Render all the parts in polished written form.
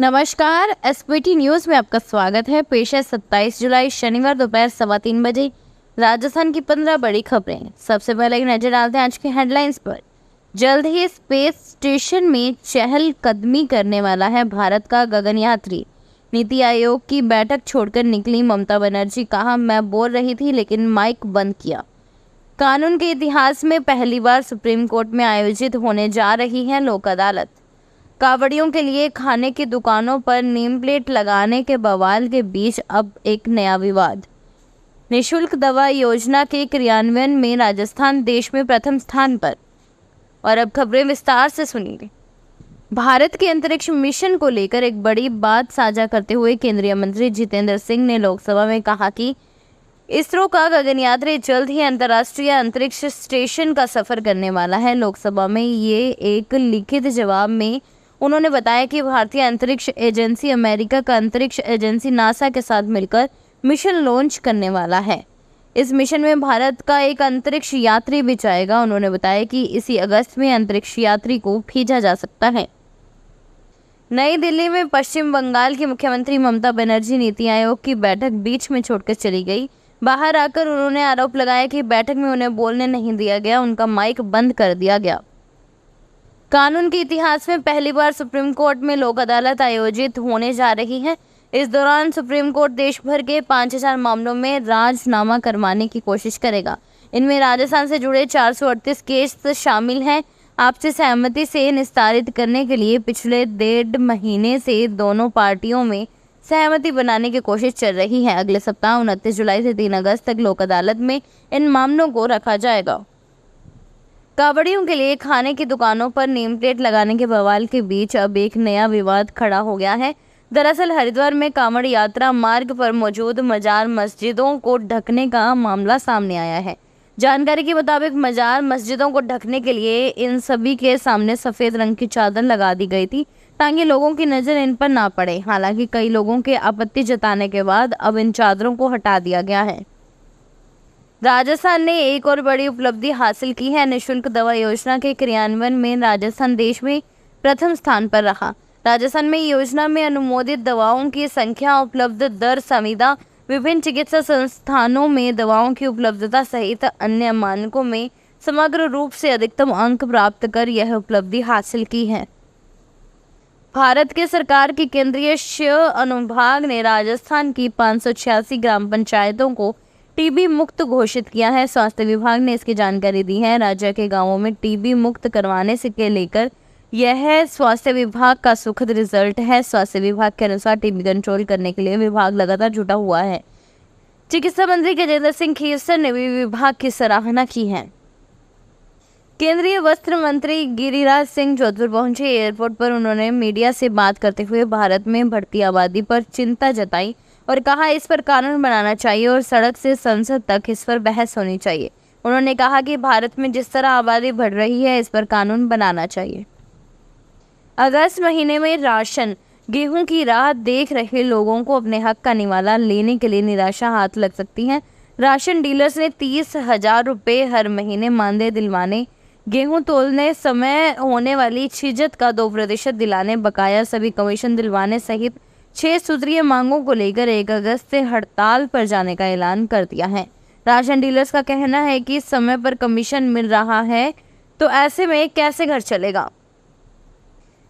नमस्कार, SPT news में आपका स्वागत है। पेश है 27 जुलाई शनिवार दोपहर 3:15 बजे राजस्थान की 15 बड़ी खबरें। सबसे पहले एक नजर डालते हैं आज की हेडलाइंस पर। जल्द ही स्पेस स्टेशन में चहलकदमी करने वाला है भारत का गगनयात्री। नीति आयोग की बैठक छोड़कर निकली ममता बनर्जी, कहा मैं बोल रही थी लेकिन माइक बंद किया। कानून के इतिहास में पहली बार सुप्रीम कोर्ट में आयोजित होने जा रही है लोक अदालत। कांवड़ियों के लिए खाने की दुकानों पर नेम प्लेट लगाने के बवाल के बीच अब एक नया विवाद। निःशुल्क दवा योजना के क्रियान्वयन में राजस्थान देश में प्रथम स्थान पर। और अब खबरें विस्तार से सुनिए। भारत के अंतरिक्ष मिशन को लेकर एक बड़ी बात साझा करते हुए केंद्रीय मंत्री जितेंद्र सिंह ने लोकसभा में कहा कि इसरो का गगनयात्री जल्द ही अंतर्राष्ट्रीय अंतरिक्ष स्टेशन का सफर करने वाला है। लोकसभा में ये एक लिखित जवाब में उन्होंने बताया कि भारतीय अंतरिक्ष एजेंसी अमेरिका का अंतरिक्ष एजेंसी नासा के साथ मिलकर मिशन लॉन्च करने वाला है। इस मिशन में भारत का एक अंतरिक्ष यात्री भी जाएगा। उन्होंने बताया कि इसी अगस्त में अंतरिक्ष यात्री को भेजा जा सकता है। नई दिल्ली में पश्चिम बंगाल की मुख्यमंत्री ममता बनर्जी नीति आयोग की बैठक बीच में छोड़कर चली गई। बाहर आकर उन्होंने आरोप लगाया कि बैठक में उन्हें बोलने नहीं दिया गया, उनका माइक बंद कर दिया गया। कानून के इतिहास में पहली बार सुप्रीम कोर्ट में लोक अदालत आयोजित होने जा रही है। इस दौरान सुप्रीम कोर्ट देश भर के 5000 मामलों में राजनामा करवाने की कोशिश करेगा। इनमें राजस्थान से जुड़े 438 केस शामिल हैं। आपसी सहमति से निस्तारित करने के लिए पिछले 1.5 महीने से दोनों पार्टियों में सहमति बनाने की कोशिश चल रही है। अगले सप्ताह 29 जुलाई से 3 अगस्त तक लोक अदालत में इन मामलों को रखा जाएगा। कांवड़ियों के लिए खाने की दुकानों पर नेम प्लेट लगाने के बवाल के बीच अब एक नया विवाद खड़ा हो गया है। दरअसल हरिद्वार में कांवड़ यात्रा मार्ग पर मौजूद मजार मस्जिदों को ढकने का मामला सामने आया है। जानकारी के मुताबिक मजार मस्जिदों को ढकने के लिए इन सभी के सामने सफेद रंग की चादर लगा दी गई थी ताकि लोगों की नजर इन पर ना पड़े। हालांकि कई लोगों के आपत्ति जताने के बाद अब इन चादरों को हटा दिया गया है। राजस्थान ने एक और बड़ी उपलब्धि हासिल की है। निःशुल्क दवा योजना के क्रियान्वयन में राजस्थान देश में प्रथम स्थान पर रहा। राजस्थान में योजना में अनुमोदित दवाओं की संख्या, उपलब्ध दर, संविदा, विभिन्न चिकित्सा संस्थानों में दवाओं की उपलब्धता सहित अन्य मानकों में समग्र रूप से अधिकतम अंक प्राप्त कर यह उपलब्धि हासिल की है। भारत के सरकार की केंद्रीय क्षय अनुभाग ने राजस्थान की 586 ग्राम पंचायतों को टीबी मुक्त घोषित किया है। स्वास्थ्य विभाग ने इसकी जानकारी दी है। राज्य के गांवों में टीबी मुक्त करवाने से के लेकर यह स्वास्थ्य विभाग का सुखद रिजल्ट है। स्वास्थ्य विभाग के अनुसार टीबी कंट्रोल करने के लिए विभाग लगातार जुटा हुआ है। चिकित्सा मंत्री गजेंद्र सिंह खीरसर ने भी विभाग की सराहना की है। केंद्रीय वस्त्र मंत्री गिरिराज सिंह जोधपुर पहुंचे। एयरपोर्ट पर उन्होंने मीडिया से बात करते हुए भारत में बढ़ती आबादी पर चिंता जताई और कहा इस पर कानून बनाना चाहिए और सड़क से संसद तक इस पर बहस होनी चाहिए। उन्होंने कहा कि भारत में जिस तरह आबादी बढ़ रही है इस पर कानून बनाना चाहिए। अगस्त महीने में राशन गेहूं की राह देख रहे लोगों को अपने हक का निवाला लेने के लिए निराशा हाथ लग सकती है। राशन डीलर्स ने 30,000 रुपये हर महीने मानदेय दिलवाने, गेहूं तोलने समय होने वाली छिजत का 2% दिलाने, बकाया सभी कमीशन दिलवाने सहित 6 सूत्रीय मांगों को लेकर 1 अगस्त से हड़ताल पर जाने का ऐलान कर दिया है। राशन डीलर्स का कहना है कि समय पर कमीशन मिल रहा है तो ऐसे में कैसे घर चलेगा।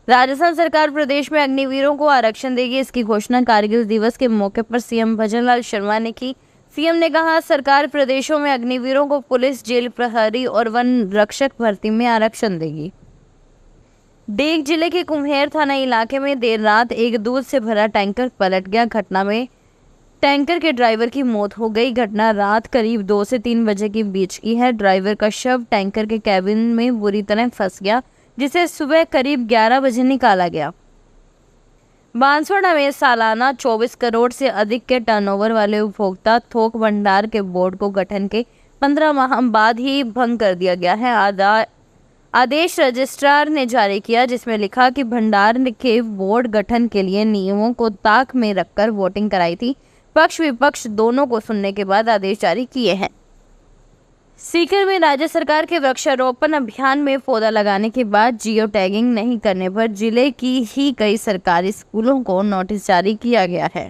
राजस्थान सरकार प्रदेश में अग्निवीरों को आरक्षण देगी। इसकी घोषणा कारगिल दिवस के मौके पर सीएम भजनलाल शर्मा ने की। सीएम ने कहा सरकार प्रदेशों में अग्निवीरों को पुलिस, जेल प्रहरी और वन रक्षक भर्ती में आरक्षण देगी। देग जिले के कुम्हेर थाना इलाके में देर रात एक दूध से भरा टैंकर पलट गया। घटना में टैंकर के ड्राइवर की मौत हो गई। घटना रात करीब 2 से 3 बजे के बीच की है। ड्राइवर का शव टैंकर के कैबिन में बुरी तरह फंस गया, जिसे सुबह करीब 11 बजे निकाला गया। बांसवाड़ा में सालाना 24 करोड़ से अधिक के टर्नओवर वाले उपभोक्ता थोक भंडार के बोर्ड को गठन के 15 माह बाद ही भंग कर दिया गया है। आदेश रजिस्ट्रार ने जारी किया, जिसमें लिखा कि भंडार के बोर्ड गठन के लिए नियमों को ताक में रखकर वोटिंग कराई थी। पक्ष विपक्ष दोनों को सुनने के बाद आदेश जारी किए हैं। सीकर में राज्य सरकार के वृक्षारोपण अभियान में पौधा लगाने के बाद जियो टैगिंग नहीं करने पर जिले की ही कई सरकारी स्कूलों को नोटिस जारी किया गया है।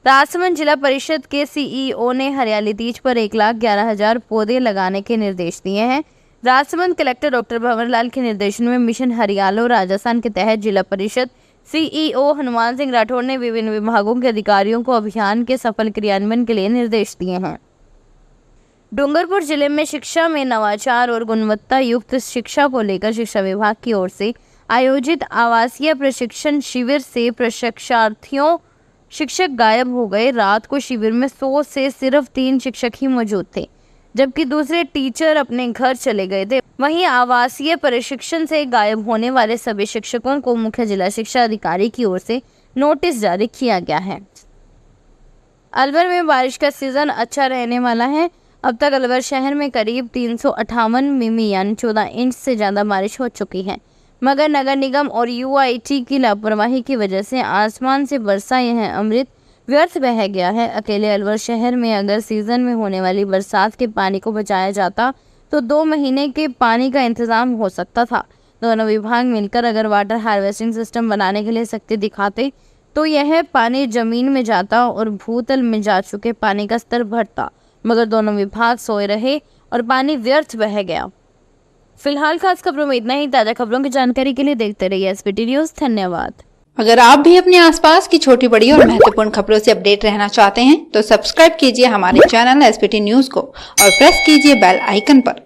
राजसमंद जिला परिषद के सीईओ ने हरियाली तीज पर 1,11,000 पौधे लगाने के निर्देश दिए हैं। राजसमंद कलेक्टर डॉक्टर भंवरलाल के निर्देशन में मिशन हरियालो राजस्थान के तहत जिला परिषद सीईओ हनुमान सिंह राठौर ने विभिन्न विभागों के अधिकारियों को अभियान के सफल क्रियान्वयन के लिए निर्देश दिए हैं। डूंगरपुर जिले में शिक्षा में नवाचार और गुणवत्ता युक्त शिक्षा को लेकर शिक्षा विभाग की ओर से आयोजित आवासीय प्रशिक्षण शिविर से प्रशिक्षार्थियों शिक्षक गायब हो गए। रात को शिविर में 100 से सिर्फ 3 शिक्षक ही मौजूद थे, जबकि दूसरे टीचर अपने घर चले गए थे। वहीं आवासीय प्रशिक्षण से गायब होने वाले सभी शिक्षकों को मुख्य जिला शिक्षा अधिकारी की ओर से नोटिस जारी किया गया है। अलवर में बारिश का सीजन अच्छा रहने वाला है। अब तक अलवर शहर में करीब 358 मिमी यानी 14 इंच से ज़्यादा बारिश हो चुकी है, मगर नगर निगम और यूआईटी की लापरवाही की वजह से आसमान से बरसा यह अमृत व्यर्थ बह गया है। अकेले अलवर शहर में अगर सीजन में होने वाली बरसात के पानी को बचाया जाता तो 2 महीने के पानी का इंतजाम हो सकता था। दोनों विभाग मिलकर अगर वाटर हार्वेस्टिंग सिस्टम बनाने के लिए सख्ती दिखाते तो यह पानी जमीन में जाता और भूतल में जा चुके पानी का स्तर बढ़ता, मगर दोनों विभाग सोए रहे और पानी व्यर्थ बह गया। फिलहाल खास खबरों में इतना ही। ताजा खबरों की जानकारी के लिए देखते रहिए एसबीटी न्यूज। धन्यवाद। अगर आप भी अपने आसपास की छोटी बड़ी और महत्वपूर्ण खबरों से अपडेट रहना चाहते हैं तो सब्सक्राइब कीजिए हमारे चैनल एसबीटी न्यूज को और प्रेस कीजिए बेल आइकन पर।